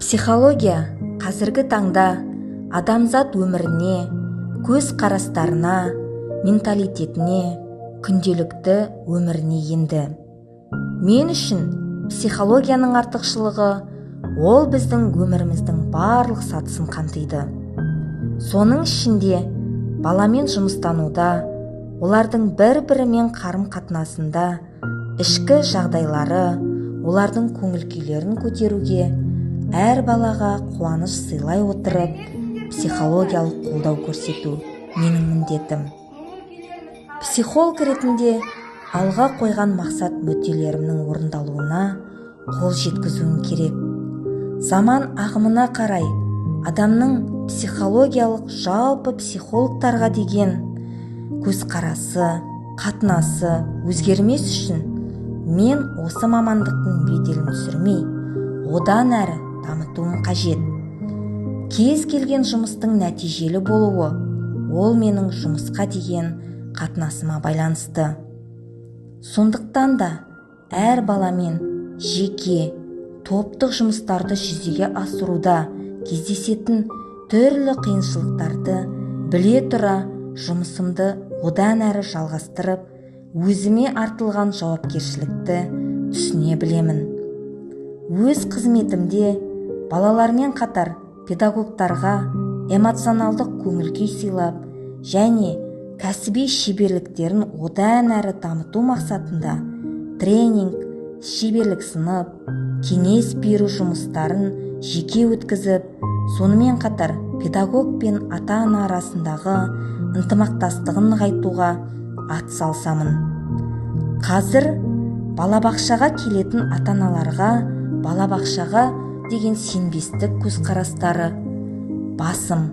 Психология қазіргі таңда адамзат өміріне, көз қарастарына, менталитетіне, күнделікті өміріне енді. Мен үшін психологияның артықшылығы ол біздің өміріміздің барлық сатысын қамтиды. Соның ішінде баламен жұмыстануда, олардың бір-бірімен қарым-қатынасында, ішкі жағдайлары, олардың көңіл-күйлерін көтеруге, әр балаға қуаныш сыйлай отырып, психологиялық қолдау көрсету менің міндетім. Психолог ретінде алға қойған мақсат мүдделерімнің орындалуына қол жеткізуім керек. Заман ағымына қарай адамның психологиялық жалпы психологтарға деген көзқарасы, қатынасы өзгермес үшін мен осы мамандықтың беделін түсірмей, одан әрі дамытуым қажет. Кез келген жұмыстың нәтижелі болуы ол менің жұмысқа деген қатынасыма байланысты. Сондықтан да әр баламен жеке, топтық жұмыстарды жүзеге асыруда кездесетін түрлі қиыншылықтарды біле тұра жұмысымды одан әрі жалғастырып, өзіме артылған жауапкершілікті түсіне білемін. Өз қызметімде балалармен қатар педагогтарға эмоционалдық көңіл-күй сыйлап және кәсіби шеберліктерін одан әрі дамыту мақсатында тренинг, шеберлік сынып, кеңес беру жұмыстарын жеке өткізіп, сонымен қатар педагог пен ата-ана арасындағы ынтымақтастығын нығайтуға атсалысамын. Қазір балабақшаға келетін ата-аналарға балабақшаға деген сенбестік көзқарастары басым,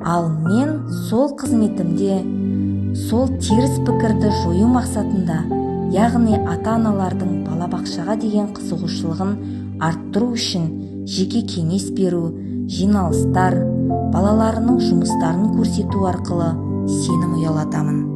ал мен сол қызметімде сол теріс пікірді жою мақсатында, яғни ата-аналардың балабақшаға деген қызығушылығын арттыру үшін жеке кеңес беру, жиналыстар, балаларының жұмыстарын көрсету арқылы сенім ұялатамын.